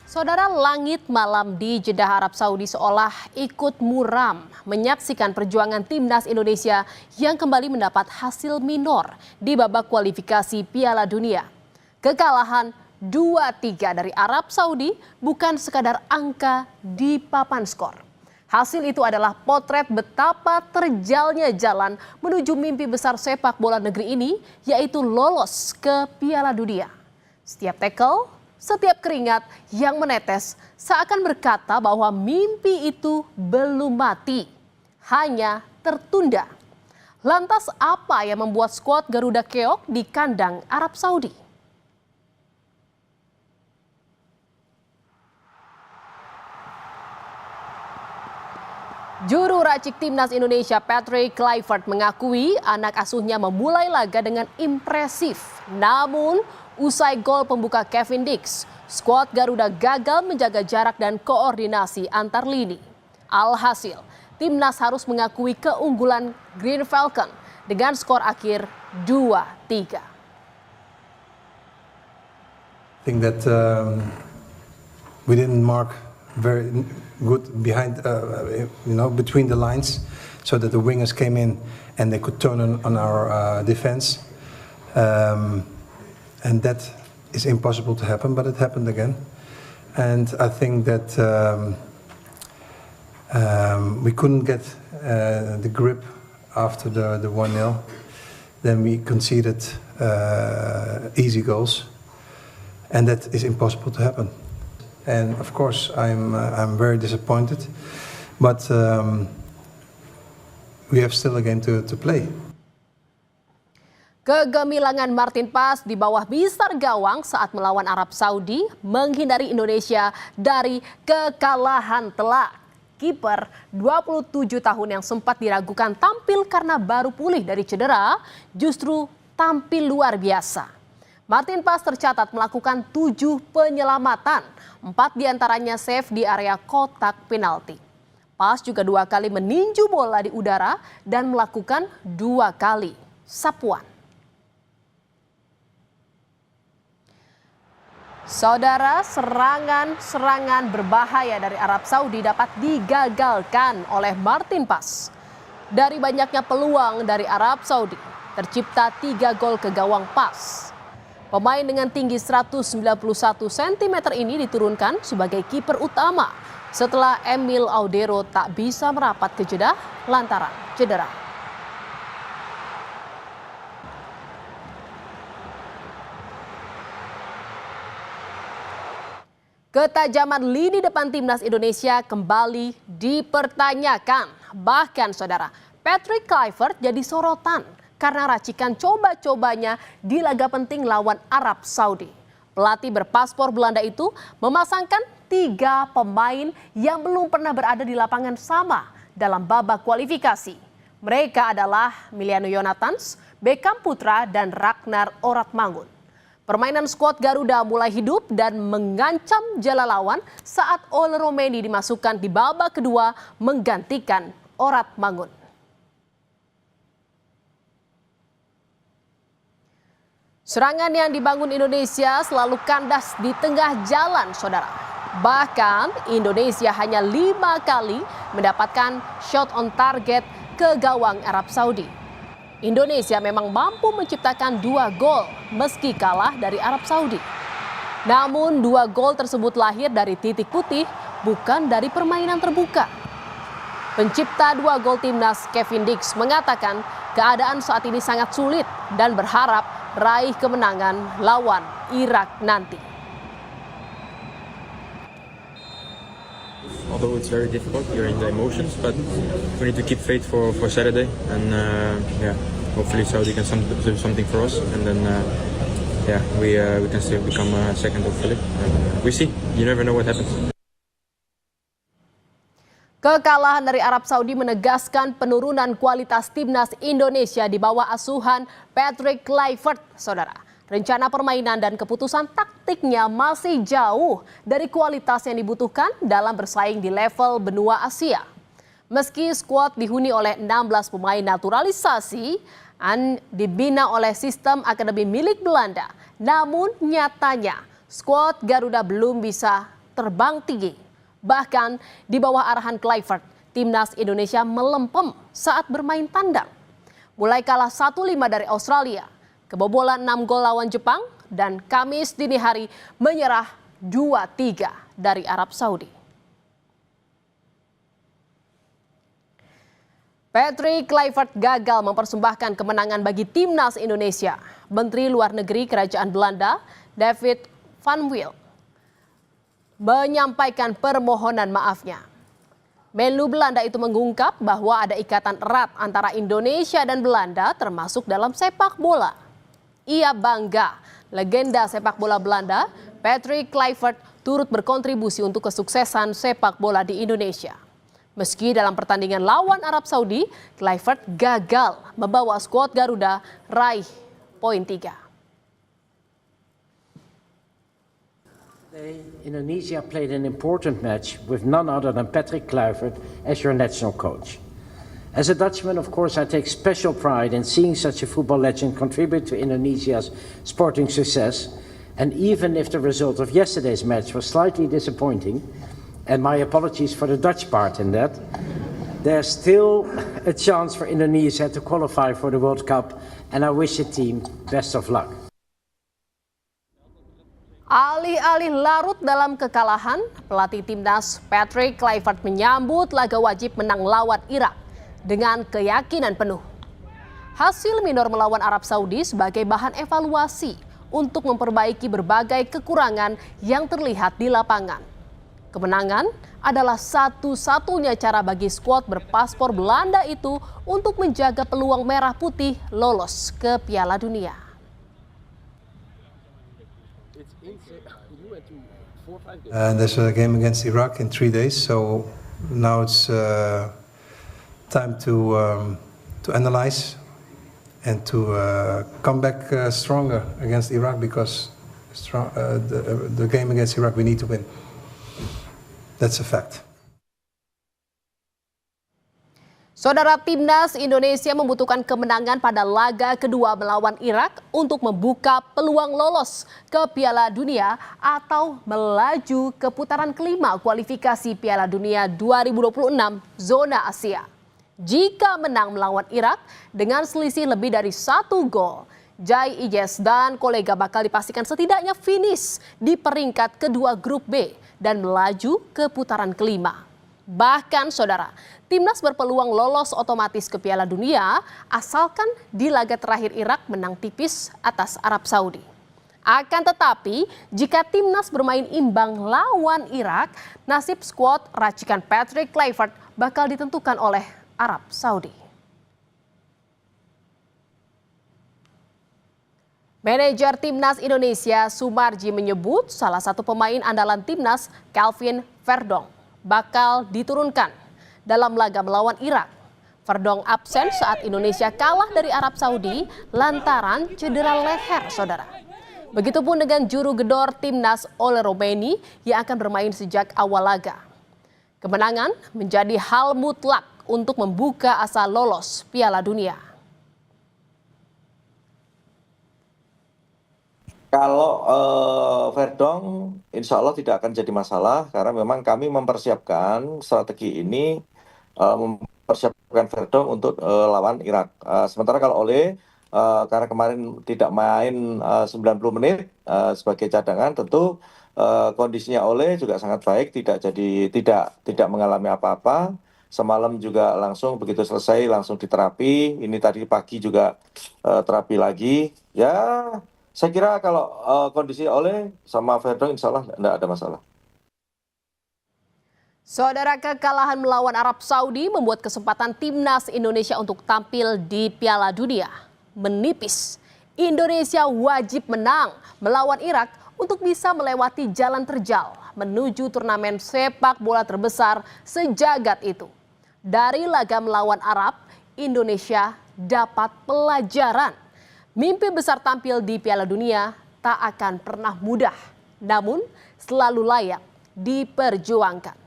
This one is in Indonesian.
Saudara, langit malam di Jeddah Arab Saudi seolah ikut muram menyaksikan perjuangan timnas Indonesia yang kembali mendapat hasil minor di babak kualifikasi Piala Dunia. Kekalahan 2-3 dari Arab Saudi bukan sekadar angka di papan skor. Hasil itu adalah potret betapa terjalnya jalan menuju mimpi besar sepak bola negeri ini, yaitu lolos ke Piala Dunia. Setiap tackle, setiap keringat yang menetes seakan berkata bahwa mimpi itu belum mati, hanya tertunda. Lantas apa yang membuat skuad Garuda keok di kandang Arab Saudi? Juru racik timnas Indonesia Patrick Kluivert mengakui anak asuhnya memulai laga dengan impresif. Namun, usai gol pembuka Kevin Dix, skuad Garuda gagal menjaga jarak dan koordinasi antar lini. Alhasil, timnas harus mengakui keunggulan Green Falcon dengan skor akhir 2-3. I think that we didn't mark very good behind, between the lines, so that the wingers came in and they could turn on our defense. And that is impossible to happen, but it happened again. And I think that we couldn't get the grip after the 1-0. Then we conceded easy goals, and that is impossible to happen. And of course, I'm very disappointed, but we have still a game to play. Kegemilangan Martin Pas di bawah bisar gawang saat melawan Arab Saudi menghindari Indonesia dari kekalahan telak. Kiper 27 tahun yang sempat diragukan tampil karena baru pulih dari cedera justru tampil luar biasa. Martin Pas tercatat melakukan 7 penyelamatan, 4 diantaranya save di area kotak penalti. Pas juga 2 kali meninju bola di udara dan melakukan 2 kali sapuan. Saudara, serangan berbahaya dari Arab Saudi dapat digagalkan oleh Martin Pas. Dari banyaknya peluang dari Arab Saudi, tercipta 3 gol ke gawang Pas. Pemain dengan tinggi 191 cm ini diturunkan sebagai kiper utama setelah Emil Audero tak bisa merapat ke Jeddah lantaran cedera. Ketajaman lini depan timnas Indonesia kembali dipertanyakan. Bahkan saudara, Patrick Kluivert jadi sorotan karena racikan coba-cobanya di laga penting lawan Arab Saudi. Pelatih berpaspor Belanda itu memasangkan 3 pemain yang belum pernah berada di lapangan sama dalam babak kualifikasi. Mereka adalah Miliano Yonathans, Beckham Putra, dan Ragnar Oratmangun. Permainan skuad Garuda mulai hidup dan mengancam jala lawan saat Ole Romeni dimasukkan di babak kedua menggantikan Oratmangun. Serangan yang dibangun Indonesia selalu kandas di tengah jalan, saudara. Bahkan Indonesia hanya 5 kali mendapatkan shot on target ke gawang Arab Saudi. Indonesia memang mampu menciptakan 2 gol meski kalah dari Arab Saudi. Namun 2 gol tersebut lahir dari titik putih, bukan dari permainan terbuka. Pencipta 2 gol timnas Kevin Dix mengatakan keadaan saat ini sangat sulit dan berharap raih kemenangan lawan Irak nanti. Although it's very difficult, you're in the emotions, but we need to keep faith for Saturday, and hopefully Saudi can do something for us, and then we can still become second hopefully. We see, you never know what happens. Kekalahan dari Arab Saudi menegaskan penurunan kualitas timnas Indonesia di bawah asuhan Patrick Kluivert, saudara. Rencana permainan dan keputusan taktiknya masih jauh dari kualitas yang dibutuhkan dalam bersaing di level benua Asia. Meski skuad dihuni oleh 16 pemain naturalisasi, dibina oleh sistem akademi milik Belanda, namun nyatanya skuad Garuda belum bisa terbang tinggi. Bahkan di bawah arahan Kluivert, timnas Indonesia melempem saat bermain tandang. Mulai kalah 1-5 dari Australia, kebobolan 6 gol lawan Jepang, dan Kamis dini hari menyerah 2-3 dari Arab Saudi. Patrick Kluivert gagal mempersembahkan kemenangan bagi timnas Indonesia. Menteri Luar Negeri Kerajaan Belanda, David van Wiel, menyampaikan permohonan maafnya. Menlu Belanda itu mengungkap bahwa ada ikatan erat antara Indonesia dan Belanda termasuk dalam sepak bola. Ia bangga legenda sepak bola Belanda, Patrick Kluivert, turut berkontribusi untuk kesuksesan sepak bola di Indonesia. Meski dalam pertandingan lawan Arab Saudi, Kluivert gagal membawa skuad Garuda raih poin 3. Indonesia played an important match with none other than Patrick Kluivert as your national coach. As a Dutchman, of course, I take special pride in seeing such a football legend contribute to Indonesia's sporting success. And even if the result of yesterday's match was slightly disappointing, and my apologies for the Dutch part in that, there's still a chance for Indonesia to qualify for the World Cup, and I wish the team best of luck. Alih-alih larut dalam kekalahan, pelatih timnas Patrick Kluivert menyambut laga wajib menang lawan Irak dengan keyakinan penuh. Hasil minor melawan Arab Saudi sebagai bahan evaluasi untuk memperbaiki berbagai kekurangan yang terlihat di lapangan. Kemenangan adalah satu-satunya cara bagi skuad berpaspor Belanda itu untuk menjaga peluang merah putih lolos ke Piala Dunia. There's a game against Iraq in 3 days, so now it's time to analyze and to come back stronger against Iraq, because the game against Iraq we need to win. That's a fact. Saudara, timnas Indonesia membutuhkan kemenangan pada laga kedua melawan Irak untuk membuka peluang lolos ke Piala Dunia atau melaju ke putaran kelima kualifikasi Piala Dunia 2026 zona Asia. Jika menang melawan Irak dengan selisih lebih dari 1 gol, Jai Ijes dan kolega bakal dipastikan setidaknya finish di peringkat kedua grup B dan melaju ke putaran kelima. Bahkan saudara, timnas berpeluang lolos otomatis ke Piala Dunia asalkan di laga terakhir Irak menang tipis atas Arab Saudi. Akan tetapi, jika timnas bermain imbang lawan Irak, nasib skuad racikan Patrick Kluivert bakal ditentukan oleh Arab Saudi. Manajer timnas Indonesia Sumarji menyebut salah satu pemain andalan timnas, Calvin Verdong, bakal diturunkan dalam laga melawan Irak. Verdong absen saat Indonesia kalah dari Arab Saudi lantaran cedera leher, saudara. Begitupun dengan juru gedor timnas Ole Romeni yang akan bermain sejak awal laga. Kemenangan menjadi hal mutlak untuk membuka asa lolos Piala Dunia. Kalau Verdong insya Allah tidak akan jadi masalah, karena memang kami mempersiapkan strategi ini, mempersiapkan Verdong untuk lawan Irak. Sementara kalau Ole, karena kemarin tidak main 90 menit sebagai cadangan, tentu kondisinya Ole juga sangat baik, tidak mengalami apa-apa. Semalam juga langsung begitu selesai langsung diterapi, ini tadi pagi juga terapi lagi. Ya, saya kira kalau kondisi Ole sama Verdong insya Allah tidak ada masalah. Saudara, kekalahan melawan Arab Saudi membuat kesempatan timnas Indonesia untuk tampil di Piala Dunia menipis. Indonesia wajib menang melawan Irak untuk bisa melewati jalan terjal menuju turnamen sepak bola terbesar sejagat itu. Dari laga melawan Arab, Indonesia dapat pelajaran. Mimpi besar tampil di Piala Dunia tak akan pernah mudah, namun selalu layak diperjuangkan.